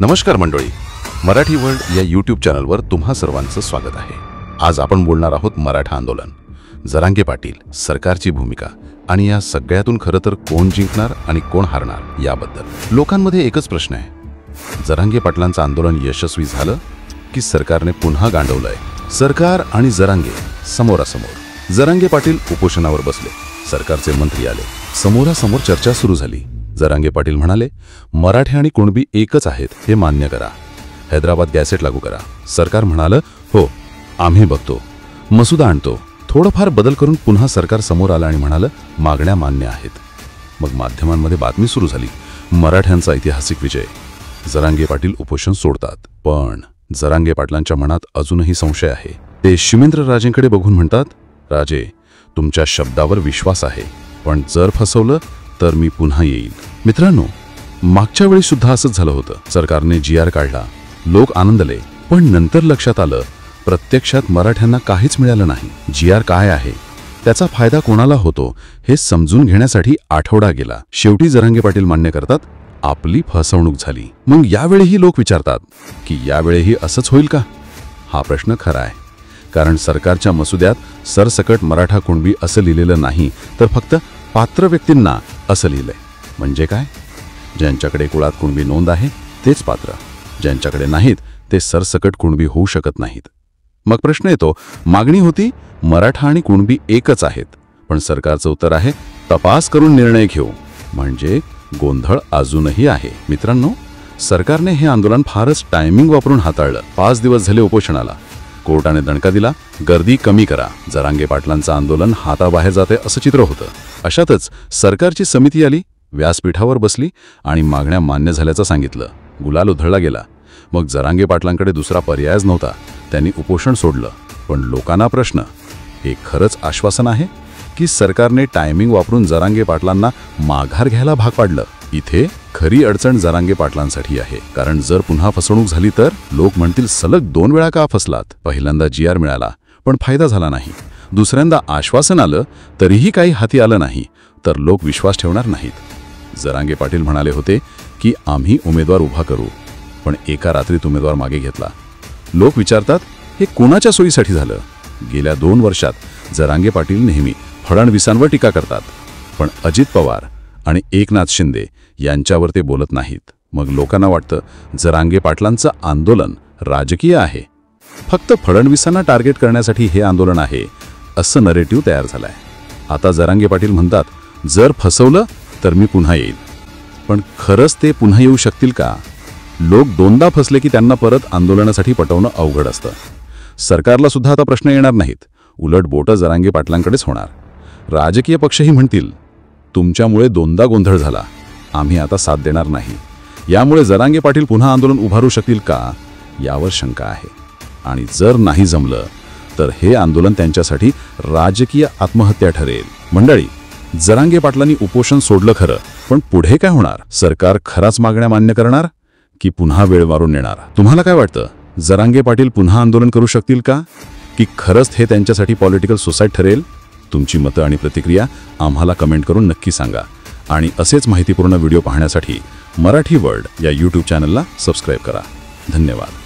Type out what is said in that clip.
नमस्कार मंडळी, मराठी वर्ल्ड या यूट्यूब चॅनलवर तुम्हा सर्वांचं स्वागत आहे। आज आपण बोलणार आहोत मराठा आंदोलन, जरांगे पाटील, सरकारची भूमिका आणि या सगळ्यातून खरं तर कोण जिंकणार आणि कोण हारणार याबद्दल। लोकांमध्ये एकच प्रश्न आहे, जरांगे पाटलांचं आंदोलन यशस्वी झालं की सरकारने पुन्हा गांडवलंय? सरकार आणि जरांगे समोरासमोर। जरांगे पाटील उपोषणावर बसले, सरकारचे मंत्री आले, समोरासमोर चर्चा सुरू झाली। जरांगे पाटील म्हणाले, मराठी आणि कुणबी एकच आहेत हे मान्य करा, हैदराबाद गॅसेट लागू करा। सरकार म्हणालं, हो आम्ही बघतो, मसुदा आणतो। थोडंफार बदल करून पुन्हा सरकार समोर आलं आणि म्हणालं, मागण्या मान्य आहेत। मग माध्यमांमध्ये बातमी सुरू झाली, मराठ्यांचा ऐतिहासिक विजय, जरांगे पाटील उपोषण सोडतात। पण जरांगे पाटलांच्या मनात अजूनही संशय आहे। ते शिमेंद्र राजेंकडे बघून म्हणतात, राजे तुमच्या शब्दावर विश्वास आहे, पण जर फसवलं तर मी पुन्हा येईल। मित्रांनो, मागच्या वेळी सुद्धा असंच झालं होतं। सरकारने GR काढला, लोक आनंदले, पण नंतर लक्षात आलं प्रत्यक्षात मराठ्यांना काहीच मिळालं नाही। GR काय आहे, त्याचा फायदा कोणाला होतो हे समजून घेण्यासाठी आठवडा गेला। शेवटी जरांगे पाटील मान्य करतात, आपली फसवणूक झाली। मग यावेळीही लोक विचारतात की यावेळीही असंच होईल का? हा प्रश्न खरा आहे, कारण सरकारच्या मसुद्यात सरसकट मराठा कुणबी असं लिहिलेलं नाही, तर फक्त पात्र व्यक्तींना असं लिहिलंय। म्हणजे काय? ज्यांच्याकडे कुळात कुणबी नोंद आहे तेच पात्र, ज्यांच्याकडे नाहीत ते सरसकट कुणबी होऊ शकत नाहीत। मग प्रश्न येतो, मागणी होती मराठा आणि कुणबी एकच आहेत, पण सरकारचं उत्तर आहे तपास करून निर्णय घेऊ। म्हणजे गोंधळ अजूनही आहे। मित्रांनो, सरकारने हे आंदोलन फारच टायमिंग वापरून हाताळलं। 5 दिवस झाले उपोषणाला, कोर्टाने दणका दिला, गर्दी कमी करा। जरांगे पाटलांचं आंदोलन हाताबाहेर जाते असं चित्र होतं। अशातच सरकारची समिती आली, व्यासपीठावर बसली आणि मागण्या मान्य झाल्याचं सांगितलं। गुलाल उधळला गेला। मग जरांगे पाटलांकडे दुसरा पर्यायच नव्हता, त्यांनी उपोषण सोडलं। पण लोकांना प्रश्न, हे खरंच आश्वासन आहे की सरकारने टायमिंग वापरून जरांगे पाटलांना माघार घ्यायला भाग पाडलं? इथे खरी अडचण जरांगे पाटलांसाठी आहे, कारण जर पुन्हा फसवणूक झाली तर लोक म्हणतील, सलग 2 वेळा का फसलात? पहिल्यांदा GR मिळाला पण फायदा झाला नाही, दुसऱ्यांदा आश्वासन आलं तरीही काही हाती आलं नाही, तर लोक विश्वास ठेवणार नाहीत। जरांगे पाटील म्हणाले होते की आम्ही उमेदवार उभा करू, पण एका रात्रीत उमेदवार मागे घेतला। लोक विचारतात, हे कोणाच्या सोयीसाठी झालं? गेल्या 2 वर्षात जरांगे पाटील नेहमी फडणवीसांवर टीका करतात, पण अजित पवार आणि एकनाथ शिंदे यांच्यावर ते बोलत नाहीत। मग लोकांना वाटतं जरांगे पाटलांचं आंदोलन राजकीय आहे, फक्त फडणवीसांना टार्गेट करण्यासाठी हे आंदोलन आहे असं नरेटिव्ह तयार झालंय। आता जरांगे पाटील म्हणतात, जर फसवलं तर मी पुन्हा येईल। पण खरंच ते पुन्हा येऊ शकतील का? लोक 2दा फसले की त्यांना परत आंदोलनासाठी पटवणं अवघड असतं। सरकारला सुद्धा आता प्रश्न येणार नाहीत, उलट बोटं जरांगे पाटलांकडेच होणार। राजकीय पक्षही म्हणतील, तुमच्यामुळे 2दा गोंधळ झाला, आम्ही आता साथ देणार नाही। यामुळे जरांगे पाटील पुन्हा आंदोलन उभारू शकतील का, यावर शंका आहे। आणि जर नाही जमलं तर हे आंदोलन त्यांच्यासाठी राजकीय आत्महत्या ठरेल। मंडळी, जरांगे पाटलांनी उपोषण सोडलं खरं, पण पुढे काय होणार? सरकार खराच मागण्या मान्य करणार की पुन्हा वेळ मारून नेणार? तुम्हाला काय वाटतं, जरांगे पाटील पुन्हा आंदोलन करू शकतील का, की खरंच हे त्यांच्यासाठी पॉलिटिकल सुसाईड ठरेल? तुमची मतं आणि प्रतिक्रिया आम्हाला कमेंट करून नक्की सांगा। आणि असेच माहितीपूर्ण व्हिडिओ पाहण्यासाठी मराठी वर्ल्ड या यूट्यूब चॅनलला सबस्क्राईब करा। धन्यवाद।